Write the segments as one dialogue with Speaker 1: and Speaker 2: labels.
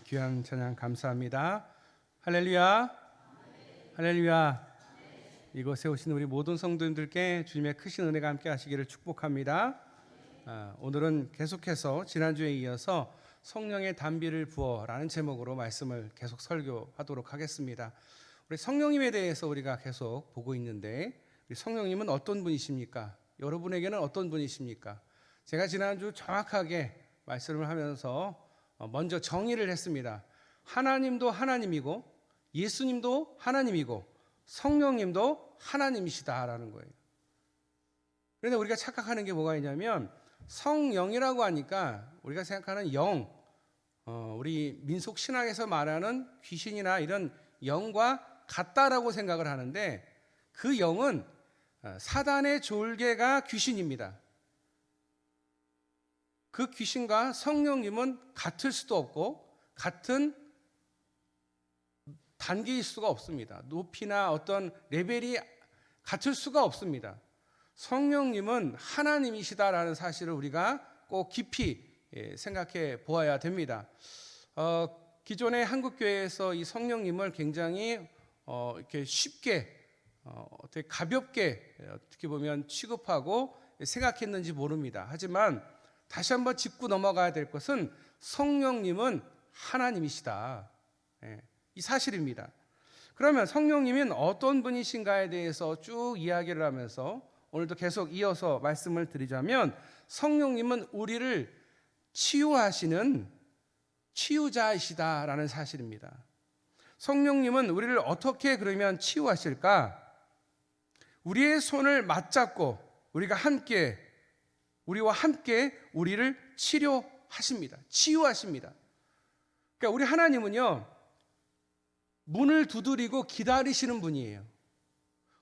Speaker 1: 귀한 찬양 감사합니다. 할렐루야, 할렐루야. 이곳에 오신 우리 모든 성도님들께 주님의 크신 은혜가 함께 하시기를 축복합니다. 오늘은 계속해서 지난주에 이어서 성령의 단비를 부어라는 제목으로 말씀을 계속 설교하도록 하겠습니다. 우리 성령님에 대해서 우리가 계속 보고 있는데, 우리 성령님은 어떤 분이십니까? 여러분에게는 어떤 분이십니까? 제가 지난주 정확하게 말씀을 하면서 먼저 정의를 했습니다. 하나님도 하나님이고 예수님도 하나님이고 성령님도 하나님이시다라는 거예요. 그런데 우리가 착각하는 게 뭐가 있냐면, 성령이라고 하니까 우리가 생각하는 영, 우리 민속 신학에서 말하는 귀신이나 이런 영과 같다라고 생각을 하는데, 그 영은 사단의 졸개가 귀신입니다. 그 귀신과 성령님은 같을 수도 없고 같은 단계일 수가 없습니다. 높이나 어떤 레벨이 같을 수가 없습니다. 성령님은 하나님이시다라는 사실을 우리가 꼭 깊이 생각해 보아야 됩니다. 기존의 한국교회에서 이 성령님을 굉장히 이렇게 쉽게 어떻게 가볍게 어떻게 보면 취급하고 생각했는지 모릅니다. 하지만 다시 한번 짚고 넘어가야 될 것은 성령님은 하나님이시다. 이 사실입니다. 그러면 성령님은 어떤 분이신가에 대해서 쭉 이야기를 하면서 오늘도 계속 이어서 말씀을 드리자면, 성령님은 우리를 치유하시는 치유자이시다라는 사실입니다. 성령님은 우리를 어떻게 그러면 치유하실까? 우리의 손을 맞잡고 우리와 함께 우리를 치료하십니다. 치유하십니다. 그러니까 우리 하나님은요, 문을 두드리고 기다리시는 분이에요.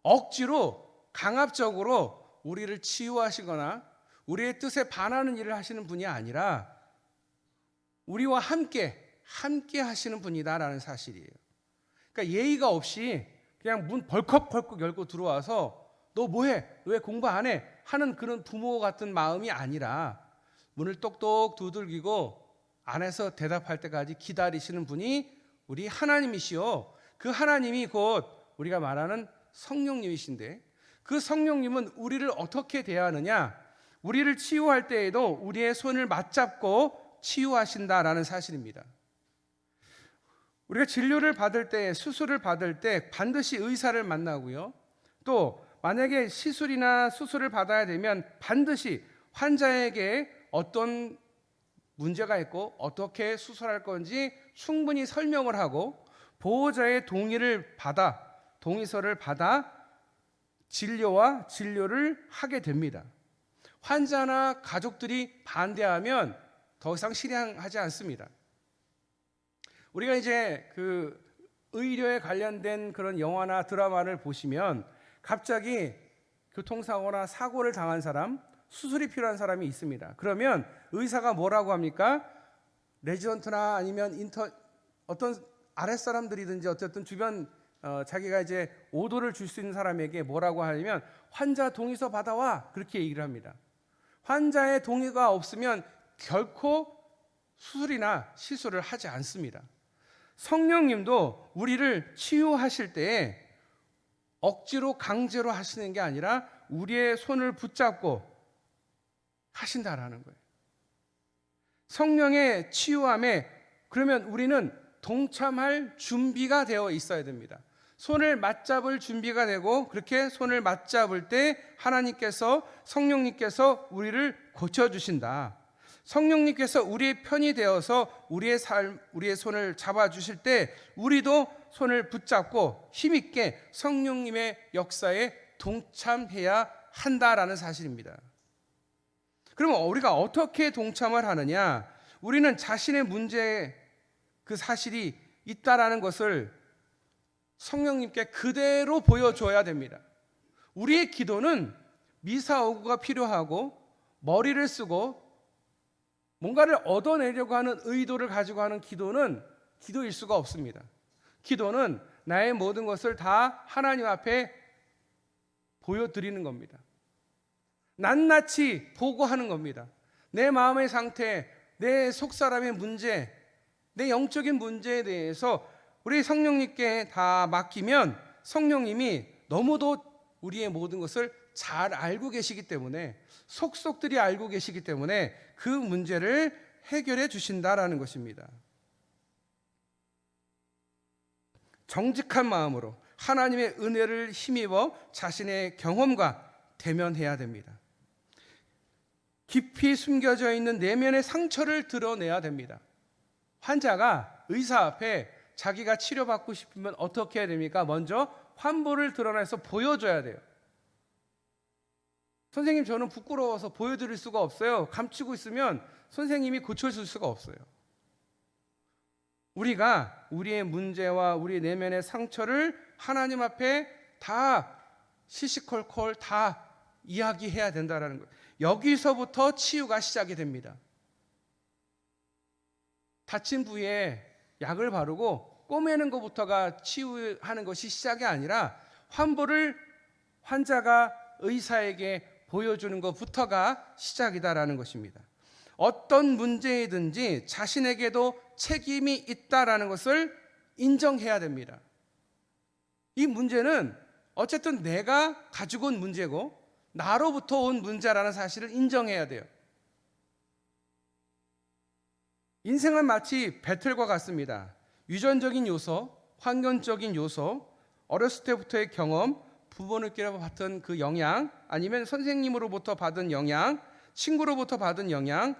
Speaker 1: 억지로 강압적으로 우리를 치유하시거나 우리의 뜻에 반하는 일을 하시는 분이 아니라 우리와 함께 하시는 분이다라는 사실이에요. 그러니까 예의가 없이 그냥 문 벌컥벌컥 열고 들어와서 너 뭐해? 왜 공부 안 해? 하는 그런 부모 같은 마음이 아니라 문을 똑똑 두들기고 안에서 대답할 때까지 기다리시는 분이 우리 하나님이시요, 그 하나님이 곧 우리가 말하는 성령님이신데, 그 성령님은 우리를 어떻게 대하느냐? 우리를 치유할 때에도 우리의 손을 맞잡고 치유하신다라는 사실입니다. 우리가 진료를 받을 때, 수술을 받을 때 반드시 의사를 만나고요, 또 만약에 시술이나 수술을 받아야 되면 반드시 환자에게 어떤 문제가 있고 어떻게 수술할 건지 충분히 설명을 하고 보호자의 동의서를 받아 진료를 하게 됩니다. 환자나 가족들이 반대하면 더 이상 실행하지 않습니다. 우리가 이제 그 의료에 관련된 그런 영화나 드라마를 보시면 갑자기 교통사고나 사고를 당한 사람, 수술이 필요한 사람이 있습니다. 그러면 의사가 뭐라고 합니까? 레지던트나 아니면 어떤 아랫사람들이든지 어쨌든 주변 자기가 이제 오도를 줄 수 있는 사람에게 뭐라고 하냐면, 환자 동의서 받아와, 그렇게 얘기를 합니다. 환자의 동의가 없으면 결코 수술이나 시술을 하지 않습니다. 성령님도 우리를 치유하실 때에 억지로 강제로 하시는 게 아니라 우리의 손을 붙잡고 하신다라는 거예요. 성령의 치유함에 그러면 우리는 동참할 준비가 되어 있어야 됩니다. 손을 맞잡을 준비가 되고, 그렇게 손을 맞잡을 때 하나님께서, 성령님께서 우리를 고쳐주신다. 성령님께서 우리의 편이 되어서 우리의 손을 잡아주실 때 우리도 손을 붙잡고 힘있게 성령님의 역사에 동참해야 한다라는 사실입니다. 그러면 우리가 어떻게 동참을 하느냐? 우리는 자신의 문제에 그 사실이 있다라는 것을 성령님께 그대로 보여줘야 됩니다. 우리의 기도는 미사오구가 필요하고 머리를 쓰고 뭔가를 얻어내려고 하는 의도를 가지고 하는 기도는 기도일 수가 없습니다. 기도는 나의 모든 것을 다 하나님 앞에 보여드리는 겁니다. 낱낱이 보고하는 겁니다. 내 마음의 상태, 내 속사람의 문제, 내 영적인 문제에 대해서 우리 성령님께 다 맡기면 성령님이 너무도 우리의 모든 것을 잘 알고 계시기 때문에, 속속들이 알고 계시기 때문에 그 문제를 해결해 주신다라는 것입니다. 정직한 마음으로 하나님의 은혜를 힘입어 자신의 경험과 대면해야 됩니다. 깊이 숨겨져 있는 내면의 상처를 드러내야 됩니다. 환자가 의사 앞에 자기가 치료받고 싶으면 어떻게 해야 됩니까? 먼저 환부를 드러내서 보여줘야 돼요. 선생님, 저는 부끄러워서 보여드릴 수가 없어요. 감추고 있으면 선생님이 고쳐줄 수가 없어요. 우리가 우리의 문제와 우리 내면의 상처를 하나님 앞에 다 시시콜콜 다 이야기해야 된다는 거예요. 여기서부터 치유가 시작이 됩니다. 다친 부위에 약을 바르고 꼬매는 것부터가 치유하는 것이 시작이 아니라 환부를 환자가 의사에게 보여주는 것부터가 시작이다라는 것입니다. 어떤 문제이든지 자신에게도 책임이 있다라는 것을 인정해야 됩니다. 이 문제는 어쨌든 내가 가지고 온 문제고 나로부터 온 문제라는 사실을 인정해야 돼요. 인생은 마치 배틀과 같습니다. 유전적인 요소, 환경적인 요소, 어렸을 때부터의 경험, 부모님께로부터 받은 그 영향, 아니면 선생님으로부터 받은 영향, 친구로부터 받은 영향,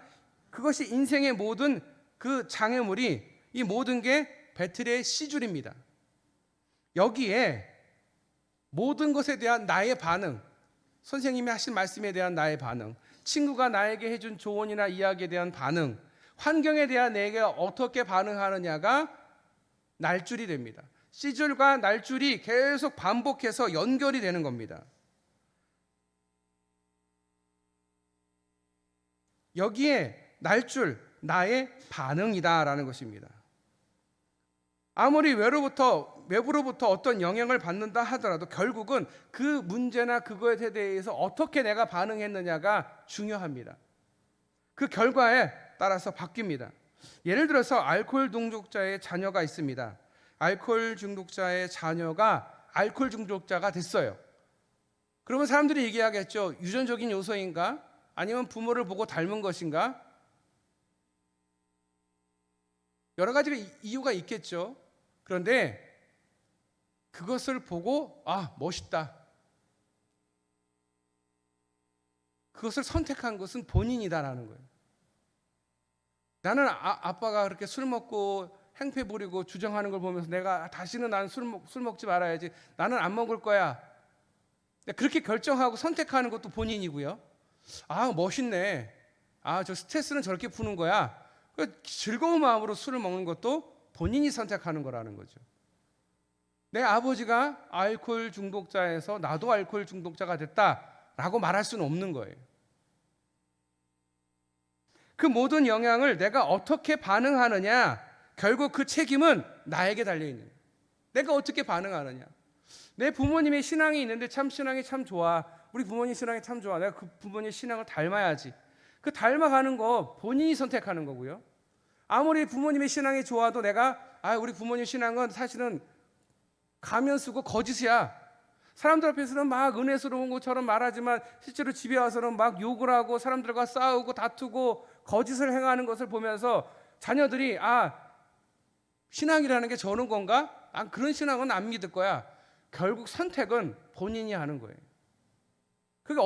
Speaker 1: 그것이 인생의 모든 그 장애물이, 이 모든 게 배틀의 시줄입니다. 여기에 모든 것에 대한 나의 반응, 선생님이 하신 말씀에 대한 나의 반응, 친구가 나에게 해준 조언이나 이야기에 대한 반응, 환경에 대한 내가 어떻게 반응하느냐가 날줄이 됩니다. 시줄과 날줄이 계속 반복해서 연결이 되는 겁니다. 여기에 날줄, 나의 반응이다라는 것입니다. 아무리 외부로부터 어떤 영향을 받는다 하더라도 결국은 그 문제나 그거에 대해서 어떻게 내가 반응했느냐가 중요합니다. 그 결과에 따라서 바뀝니다. 예를 들어서 알코올 중독자의 자녀가 있습니다. 알코올 중독자의 자녀가 알코올 중독자가 됐어요. 그러면 사람들이 얘기하겠죠. 유전적인 요소인가? 아니면 부모를 보고 닮은 것인가? 여러 가지 이유가 있겠죠. 그런데 그것을 보고 멋있다. 그것을 선택한 것은 본인이다라는 거예요. 나는 아빠가 그렇게 술 먹고 행패 부리고 주정하는 걸 보면서 내가 다시는 나는 술 먹지 말아야지. 나는 안 먹을 거야. 그렇게 결정하고 선택하는 것도 본인이고요. 멋있네. 저 스트레스는 저렇게 푸는 거야. 즐거운 마음으로 술을 먹는 것도 본인이 선택하는 거라는 거죠. 내 아버지가 알코올 중독자에서 나도 알코올 중독자가 됐다라고 말할 수는 없는 거예요. 그 모든 영향을 내가 어떻게 반응하느냐, 결국 그 책임은 나에게 달려있는 거예요. 내가 어떻게 반응하느냐. 내 부모님의 신앙이 있는데 신앙이 참 좋아. 우리 부모님 신앙이 참 좋아. 내가 그 부모님 신앙을 닮아야지. 그 닮아가는 거 본인이 선택하는 거고요. 아무리 부모님의 신앙이 좋아도 내가 우리 부모님 신앙은 사실은 가면 쓰고 거짓이야. 사람들 앞에서는 막 은혜스러운 것처럼 말하지만 실제로 집에 와서는 막 욕을 하고 사람들과 싸우고 다투고 거짓을 행하는 것을 보면서 자녀들이 신앙이라는 게 저런 건가? 그런 신앙은 안 믿을 거야. 결국 선택은 본인이 하는 거예요. 그게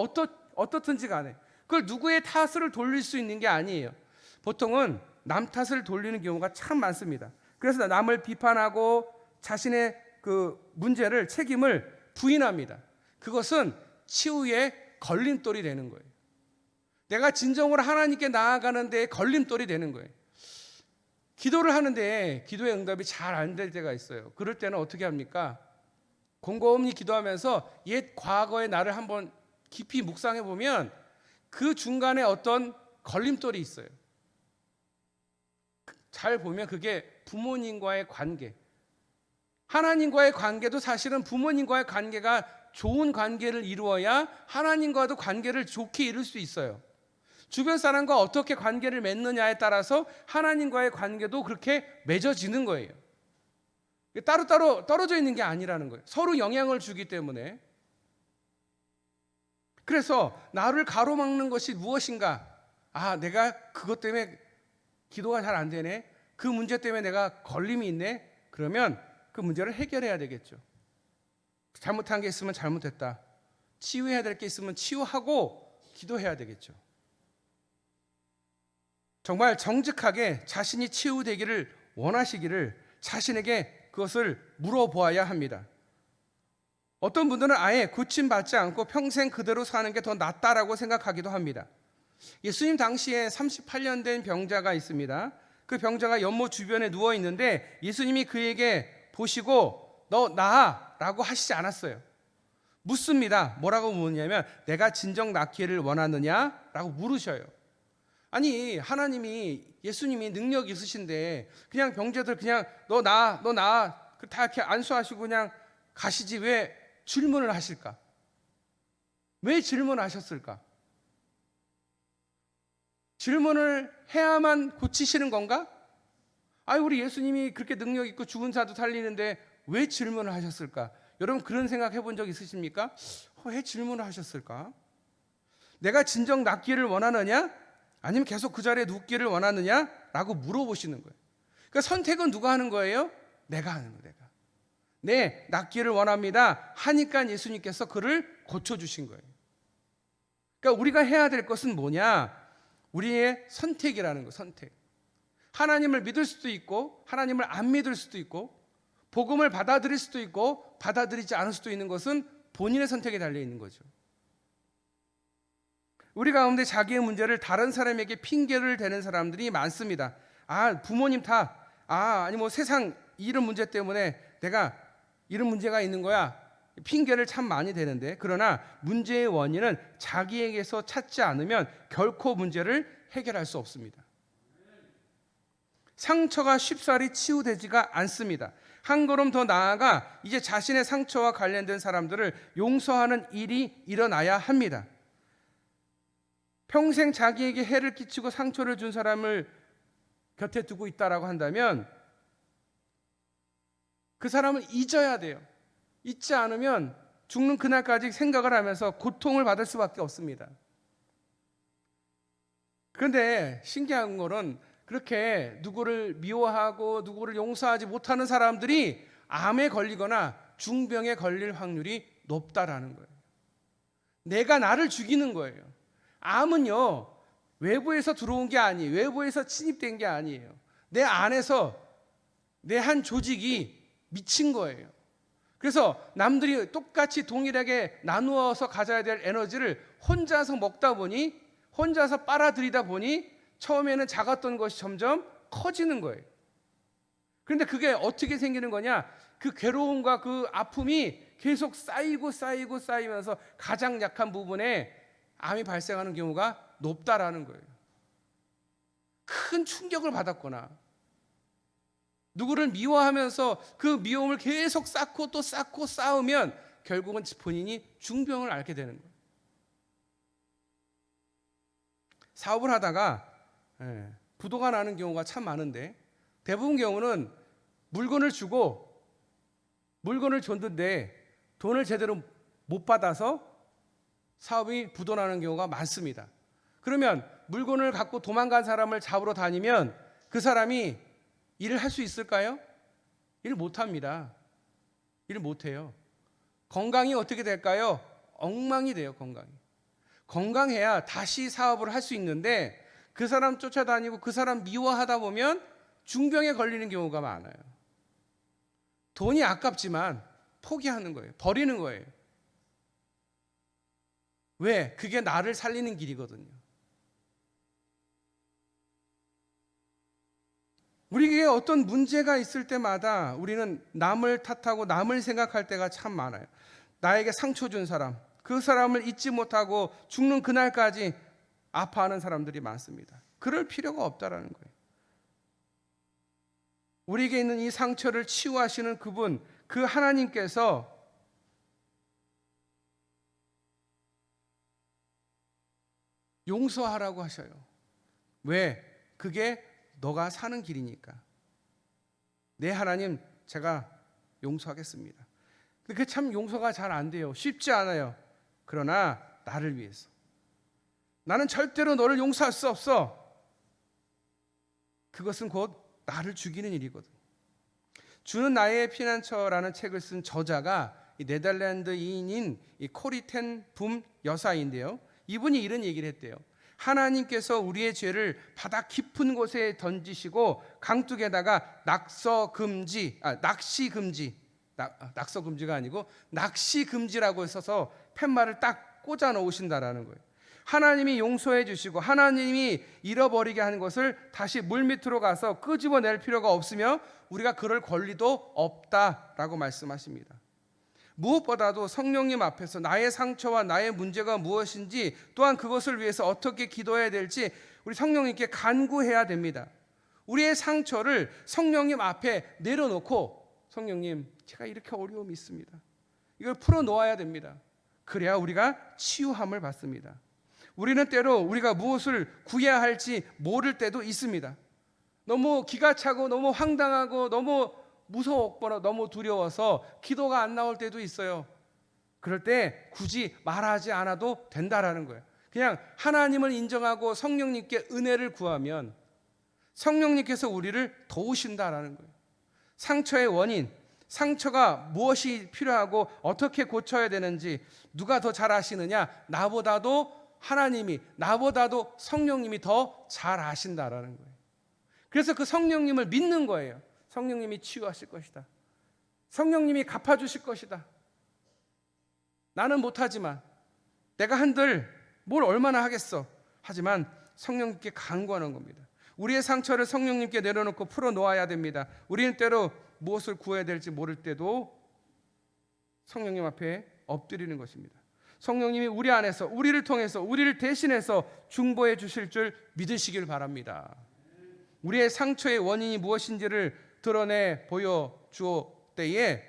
Speaker 1: 어떻든지 간에 그걸 누구의 탓을 돌릴 수 있는 게 아니에요. 보통은 남 탓을 돌리는 경우가 참 많습니다. 그래서 남을 비판하고 자신의 그 문제를, 책임을 부인합니다. 그것은 치유의 걸림돌이 되는 거예요. 내가 진정으로 하나님께 나아가는 데에 걸림돌이 되는 거예요. 기도를 하는데 기도의 응답이 잘 안 될 때가 있어요. 그럴 때는 어떻게 합니까? 곰곰이 기도하면서 옛 과거의 나를 한번 깊이 묵상해 보면 그 중간에 어떤 걸림돌이 있어요. 잘 보면 그게 부모님과의 관계, 하나님과의 관계도 사실은 부모님과의 관계가 좋은 관계를 이루어야 하나님과도 관계를 좋게 이룰 수 있어요. 주변 사람과 어떻게 관계를 맺느냐에 따라서 하나님과의 관계도 그렇게 맺어지는 거예요. 따로따로 떨어져 있는 게 아니라는 거예요. 서로 영향을 주기 때문에. 그래서 나를 가로막는 것이 무엇인가? 내가 그것 때문에 기도가 잘 안 되네. 그 문제 때문에 내가 걸림이 있네. 그러면 그 문제를 해결해야 되겠죠. 잘못한 게 있으면 잘못했다. 치유해야 될 게 있으면 치유하고 기도해야 되겠죠. 정말 정직하게 자신이 치유되기를 원하시기를 자신에게 그것을 물어보아야 합니다. 어떤 분들은 아예 고침받지 않고 평생 그대로 사는 게 더 낫다라고 생각하기도 합니다. 예수님 당시에 38년 된 병자가 있습니다. 그 병자가 연못 주변에 누워 있는데 예수님이 그에게 보시고 너 나아 라고 하시지 않았어요. 묻습니다. 뭐라고 묻냐면 내가 진정 낫기를 원하느냐? 라고 물으셔요. 아니 하나님이 예수님이 능력 있으신데 그냥 병자들 그냥 너 나아 다 이렇게 안수하시고 그냥 가시지 왜 질문을 하실까? 왜 질문하셨을까? 질문을 해야만 고치시는 건가? 우리 예수님이 그렇게 능력 있고 죽은 사도 살리는데 왜 질문을 하셨을까? 여러분 그런 생각 해본 적 있으십니까? 왜 질문을 하셨을까? 내가 진정 낫기를 원하느냐? 아니면 계속 그 자리에 눕기를 원하느냐? 라고 물어보시는 거예요. 그러니까 선택은 누가 하는 거예요? 내가 하는 거예요. 네, 낫기를 원합니다 하니까 예수님께서 그를 고쳐주신 거예요. 그러니까 우리가 해야 될 것은 뭐냐? 우리의 선택이라는 거, 선택. 하나님을 믿을 수도 있고 하나님을 안 믿을 수도 있고 복음을 받아들일 수도 있고 받아들이지 않을 수도 있는 것은 본인의 선택에 달려 있는 거죠. 우리 가운데 자기의 문제를 다른 사람에게 핑계를 대는 사람들이 많습니다. 부모님 탓, 아니 뭐 세상 이런 문제 때문에 내가 이런 문제가 있는 거야. 핑계를 참 많이 대는데 그러나 문제의 원인은 자기에게서 찾지 않으면 결코 문제를 해결할 수 없습니다. 상처가 쉽사리 치유되지가 않습니다. 한 걸음 더 나아가 이제 자신의 상처와 관련된 사람들을 용서하는 일이 일어나야 합니다. 평생 자기에게 해를 끼치고 상처를 준 사람을 곁에 두고 있다라고 한다면 그 사람을 잊어야 돼요. 잊지 않으면 죽는 그날까지 생각을 하면서 고통을 받을 수밖에 없습니다. 그런데 신기한 거는 그렇게 누구를 미워하고 누구를 용서하지 못하는 사람들이 암에 걸리거나 중병에 걸릴 확률이 높다라는 거예요. 내가 나를 죽이는 거예요. 암은요, 외부에서 들어온 게 아니에요. 외부에서 침입된 게 아니에요. 내 안에서 내 한 조직이 미친 거예요. 그래서 남들이 똑같이 동일하게 나누어서 가져야 될 에너지를 혼자서 먹다 보니, 혼자서 빨아들이다 보니 처음에는 작았던 것이 점점 커지는 거예요. 그런데 그게 어떻게 생기는 거냐? 그 괴로움과 그 아픔이 계속 쌓이면서 가장 약한 부분에 암이 발생하는 경우가 높다라는 거예요. 큰 충격을 받았거나 누구를 미워하면서 그 미움을 계속 쌓고 또 쌓고 쌓으면 결국은 본인이 중병을 앓게 되는 거예요. 사업을 하다가 부도가 나는 경우가 참 많은데 대부분 경우는 물건을 주고 물건을 줬는데 돈을 제대로 못 받아서 사업이 부도나는 경우가 많습니다. 그러면 물건을 갖고 도망간 사람을 잡으러 다니면 그 사람이 일을 할 수 있을까요? 일을 못합니다. 일을 못해요. 건강이 어떻게 될까요? 엉망이 돼요. 건강해야 다시 사업을 할 수 있는데 그 사람 쫓아다니고 그 사람 미워하다 보면 중병에 걸리는 경우가 많아요. 돈이 아깝지만 포기하는 거예요. 버리는 거예요. 왜? 그게 나를 살리는 길이거든요. 우리에게 어떤 문제가 있을 때마다 우리는 남을 탓하고 남을 생각할 때가 참 많아요. 나에게 상처 준 사람, 그 사람을 잊지 못하고 죽는 그날까지 아파하는 사람들이 많습니다. 그럴 필요가 없다라는 거예요. 우리에게 있는 이 상처를 치유하시는 그분, 그 하나님께서 용서하라고 하셔요. 왜? 그게 너가 사는 길이니까. 네, 하나님, 제가 용서하겠습니다. 근데 그게 참 용서가 잘 안 돼요. 쉽지 않아요. 그러나 나를 위해서. 나는 절대로 너를 용서할 수 없어. 그것은 곧 나를 죽이는 일이거든. 주는 나의 피난처라는 책을 쓴 저자가 이 네덜란드인인 이 코리 텐 붐 여사인데요. 이분이 이런 얘기를 했대요. 하나님께서 우리의 죄를 바다 깊은 곳에 던지시고 강둑에다가 낙서 금지가 아니고 낚시 금지라고 써서 팻말을 딱 꽂아 놓으신다라는 거예요. 하나님이 용서해 주시고 하나님이 잃어버리게 하는 것을 다시 물밑으로 가서 끄집어낼 필요가 없으며 우리가 그럴 권리도 없다라고 말씀하십니다. 무엇보다도 성령님 앞에서 나의 상처와 나의 문제가 무엇인지, 또한 그것을 위해서 어떻게 기도해야 될지 우리 성령님께 간구해야 됩니다. 우리의 상처를 성령님 앞에 내려놓고, 성령님, 제가 이렇게 어려움이 있습니다. 이걸 풀어놓아야 됩니다. 그래야 우리가 치유함을 받습니다. 우리는 때로 우리가 무엇을 구해야 할지 모를 때도 있습니다. 너무 기가 차고 너무 황당하고 너무 무서웠거나 너무 두려워서 기도가 안 나올 때도 있어요. 그럴 때 굳이 말하지 않아도 된다라는 거예요. 그냥 하나님을 인정하고 성령님께 은혜를 구하면 성령님께서 우리를 도우신다라는 거예요. 상처의 원인, 상처가 무엇이 필요하고 어떻게 고쳐야 되는지 누가 더 잘 아시느냐? 나보다도 하나님이, 나보다도 성령님이 더 잘 아신다라는 거예요. 그래서 그 성령님을 믿는 거예요. 성령님이 치유하실 것이다. 성령님이 갚아주실 것이다. 나는 못하지만, 내가 한들 뭘 얼마나 하겠어. 하지만 성령님께 간구하는 겁니다. 우리의 상처를 성령님께 내려놓고 풀어놓아야 됩니다. 우리는 때로 무엇을 구해야 될지 모를 때도 성령님 앞에 엎드리는 것입니다. 성령님이 우리 안에서, 우리를 통해서, 우리를 대신해서 중보해 주실 줄 믿으시길 바랍니다. 우리의 상처의 원인이 무엇인지를 드러내 보여주어 때에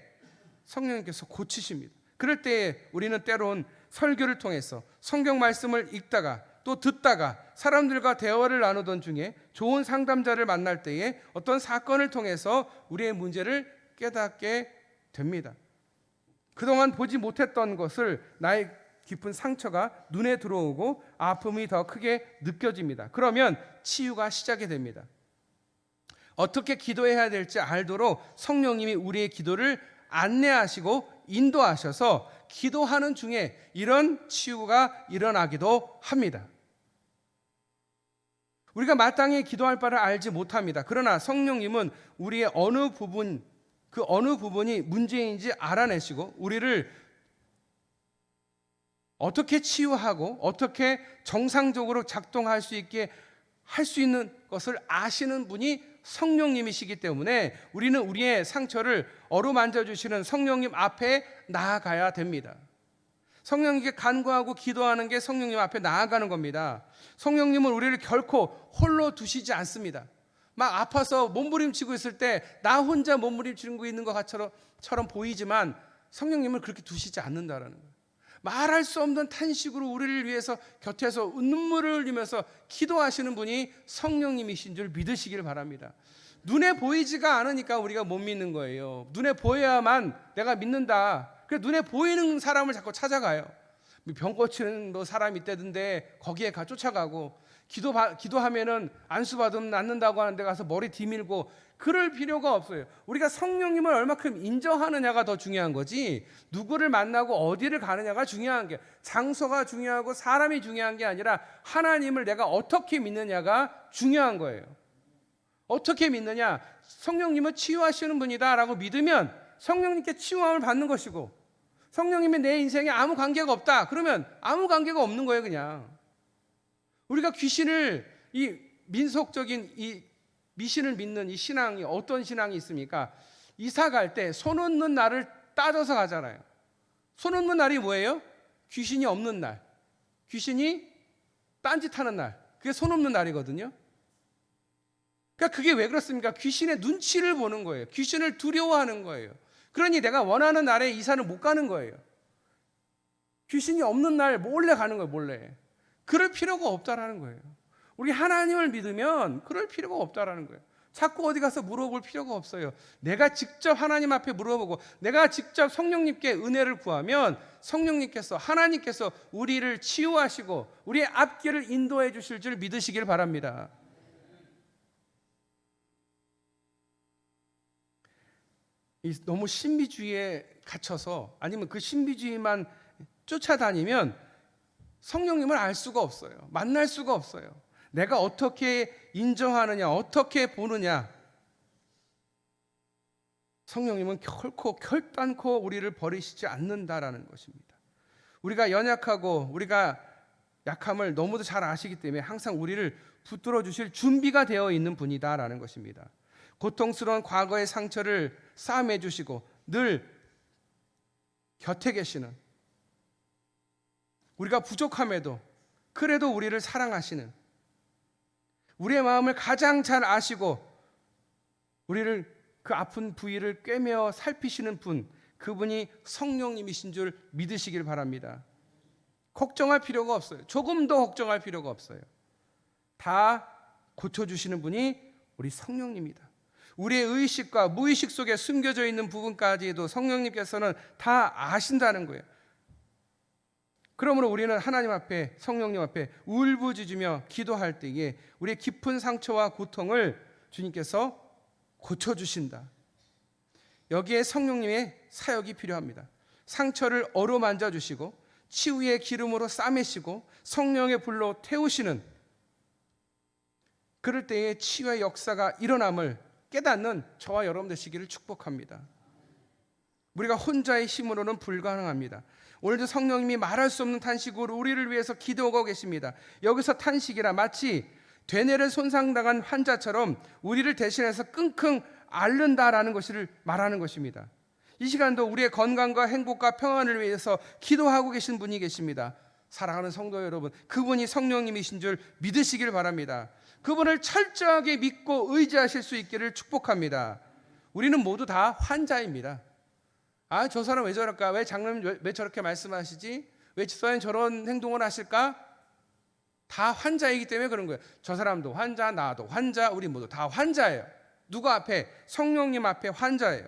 Speaker 1: 성령님께서 고치십니다. 그럴 때에 우리는 때론 설교를 통해서 성경 말씀을 읽다가 또 듣다가 사람들과 대화를 나누던 중에 좋은 상담자를 만날 때에 어떤 사건을 통해서 우리의 문제를 깨닫게 됩니다. 그동안 보지 못했던 것을, 나의 깊은 상처가 눈에 들어오고 아픔이 더 크게 느껴집니다. 그러면 치유가 시작이 됩니다. 어떻게 기도해야 될지 알도록 성령님이 우리의 기도를 안내하시고 인도하셔서 기도하는 중에 이런 치유가 일어나기도 합니다. 우리가 마땅히 기도할 바를 알지 못합니다. 그러나 성령님은 우리의 어느 부분이 문제인지 알아내시고 우리를 어떻게 치유하고 어떻게 정상적으로 작동할 수 있게 할 수 있는 것을 아시는 분이 성령님이시기 때문에 우리는 우리의 상처를 어루만져 주시는 성령님 앞에 나아가야 됩니다. 성령님께 간구하고 기도하는 게 성령님 앞에 나아가는 겁니다. 성령님은 우리를 결코 홀로 두시지 않습니다. 막 아파서 몸부림치고 있을 때 나 혼자 몸부림치고 있는 것처럼 보이지만 성령님은 그렇게 두시지 않는다라는 거예요. 말할 수 없는 탄식으로 우리를 위해서 곁에서 눈물을 흘리면서 기도하시는 분이 성령님이신 줄 믿으시길 바랍니다. 눈에 보이지가 않으니까 우리가 못 믿는 거예요. 눈에 보여야만 내가 믿는다. 그래서 눈에 보이는 사람을 자꾸 찾아가요. 병 고치는 사람이 있다던데 거기에 쫓아가고, 기도하면은 안수 받으면 낫는다고 하는데 가서 머리 뒤밀고, 그럴 필요가 없어요. 우리가 성령님을 얼마큼 인정하느냐가 더 중요한 거지, 누구를 만나고 어디를 가느냐가 중요한 게, 장소가 중요하고 사람이 중요한 게 아니라 하나님을 내가 어떻게 믿느냐가 중요한 거예요. 어떻게 믿느냐? 성령님은 치유하시는 분이다 라고 믿으면 성령님께 치유함을 받는 것이고, 성령님이 내 인생에 아무 관계가 없다 그러면 아무 관계가 없는 거예요. 그냥 우리가 귀신을, 이 민속적인 이 미신을 믿는 이 신앙이 어떤 신앙이 있습니까? 이사 갈 때 손 얹는 날을 따져서 가잖아요. 손 얹는 날이 뭐예요? 귀신이 없는 날, 귀신이 딴짓하는 날, 그게 손 얹는 날이거든요. 그러니까 그게 왜 그렇습니까? 귀신의 눈치를 보는 거예요. 귀신을 두려워하는 거예요. 그러니 내가 원하는 날에 이사를 못 가는 거예요. 귀신이 없는 날 몰래 가는 거예요. 몰래. 그럴 필요가 없다라는 거예요. 우리 하나님을 믿으면 그럴 필요가 없다라는 거예요. 자꾸 어디 가서 물어볼 필요가 없어요. 내가 직접 하나님 앞에 물어보고 내가 직접 성령님께 은혜를 구하면 성령님께서, 하나님께서 우리를 치유하시고 우리의 앞길을 인도해 주실 줄 믿으시길 바랍니다. 너무 신비주의에 갇혀서 아니면 그 신비주의만 쫓아다니면 성령님을 알 수가 없어요. 만날 수가 없어요. 내가 어떻게 인정하느냐, 어떻게 보느냐. 성령님은 결단코 우리를 버리시지 않는다라는 것입니다. 우리가 연약하고 우리가 약함을 너무도 잘 아시기 때문에 항상 우리를 붙들어 주실 준비가 되어 있는 분이다라는 것입니다. 고통스러운 과거의 상처를 싸매해 주시고 늘 곁에 계시는, 우리가 부족함에도 그래도 우리를 사랑하시는, 우리의 마음을 가장 잘 아시고 우리를 그 아픈 부위를 꿰매어 살피시는 분, 그분이 성령님이신 줄 믿으시길 바랍니다. 걱정할 필요가 없어요. 조금도 걱정할 필요가 없어요. 다 고쳐주시는 분이 우리 성령님이다. 우리의 의식과 무의식 속에 숨겨져 있는 부분까지도 성령님께서는 다 아신다는 거예요. 그러므로 우리는 하나님 앞에, 성령님 앞에 울부짖으며 기도할 때에 우리의 깊은 상처와 고통을 주님께서 고쳐주신다. 여기에 성령님의 사역이 필요합니다. 상처를 어루만져 주시고 치유의 기름으로 싸매시고 성령의 불로 태우시는, 그럴 때에 치유의 역사가 일어남을 깨닫는 저와 여러분 되시기를 축복합니다. 우리가 혼자의 힘으로는 불가능합니다. 오늘도 성령님이 말할 수 없는 탄식으로 우리를 위해서 기도하고 계십니다. 여기서 탄식이라 마치 되뇌를 손상당한 환자처럼 우리를 대신해서 끙끙 앓는다라는 것을 말하는 것입니다. 이 시간도 우리의 건강과 행복과 평안을 위해서 기도하고 계신 분이 계십니다. 사랑하는 성도 여러분, 그분이 성령님이신 줄 믿으시길 바랍니다. 그분을 철저하게 믿고 의지하실 수 있기를 축복합니다. 우리는 모두 다 환자입니다. 아, 저 사람 왜 저럴까? 왜 장로님 왜 저렇게 말씀하시지? 왜 집사님 저런 행동을 하실까? 다 환자이기 때문에 그런 거예요. 저 사람도 환자, 나도 환자, 우리 모두 다 환자예요. 누구 앞에? 성령님 앞에 환자예요.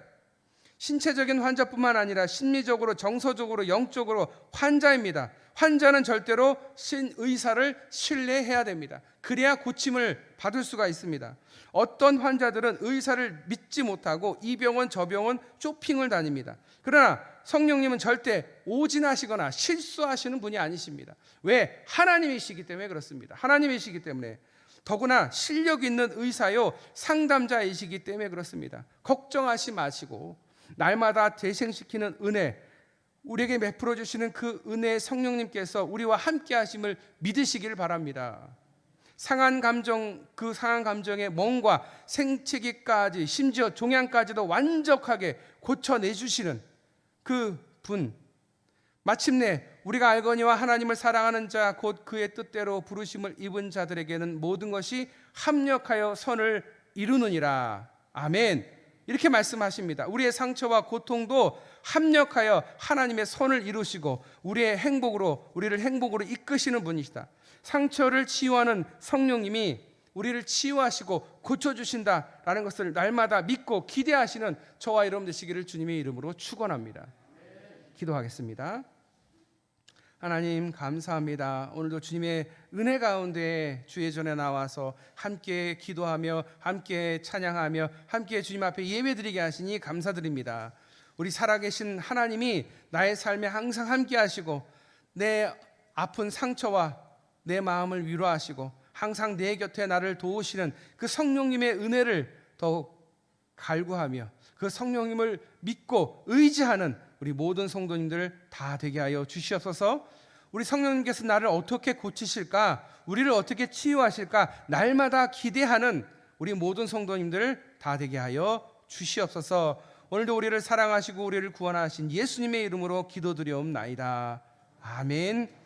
Speaker 1: 신체적인 환자뿐만 아니라 심리적으로, 정서적으로, 영적으로 환자입니다. 환자는 절대로 의사를 신뢰해야 됩니다. 그래야 고침을 받을 수가 있습니다. 어떤 환자들은 의사를 믿지 못하고 이 병원 저 병원 쇼핑을 다닙니다. 그러나 성령님은 절대 오진하시거나 실수하시는 분이 아니십니다. 왜? 하나님이시기 때문에 그렇습니다. 하나님이시기 때문에, 더구나 실력 있는 의사요 상담자이시기 때문에 그렇습니다. 걱정하지 마시고 날마다 재생시키는 은혜, 우리에게 베풀어 주시는 그 은혜의 성령님께서 우리와 함께 하심을 믿으시길 바랍니다. 상한 감정, 그 상한 감정의 멍과 생채기까지, 심지어 종양까지도 완벽하게 고쳐내 주시는 그 분, 마침내 우리가 알거니와 하나님을 사랑하는 자 곧 그의 뜻대로 부르심을 입은 자들에게는 모든 것이 합력하여 선을 이루느니라. 아멘. 이렇게 말씀하십니다. 우리의 상처와 고통도 합력하여 하나님의 선을 이루시고 우리의 행복으로, 우리를 행복으로 이끄시는 분이시다. 상처를 치유하는 성령님이 우리를 치유하시고 고쳐주신다라는 것을 날마다 믿고 기대하시는 저와 여러분 되시기를 주님의 이름으로 축원합니다. 기도하겠습니다. 하나님 감사합니다. 오늘도 주님의 은혜 가운데 주의 전에 나와서 함께 기도하며 함께 찬양하며 함께 주님 앞에 예배드리게 하시니 감사드립니다. 우리 살아계신 하나님이 나의 삶에 항상 함께 하시고 내 아픈 상처와 내 마음을 위로하시고 항상 내 곁에 나를 도우시는 그 성령님의 은혜를 더욱 갈구하며 그 성령님을 믿고 의지하는 우리 모든 성도님들 다 되게 하여 주시옵소서. 우리 성령님께서 나를 어떻게 고치실까, 우리를 어떻게 치유하실까 날마다 기대하는 우리 모든 성도님들 다 되게 하여 주시옵소서. 오늘도 우리를 사랑하시고 우리를 구원하신 예수님의 이름으로 기도드리옵나이다. 아멘.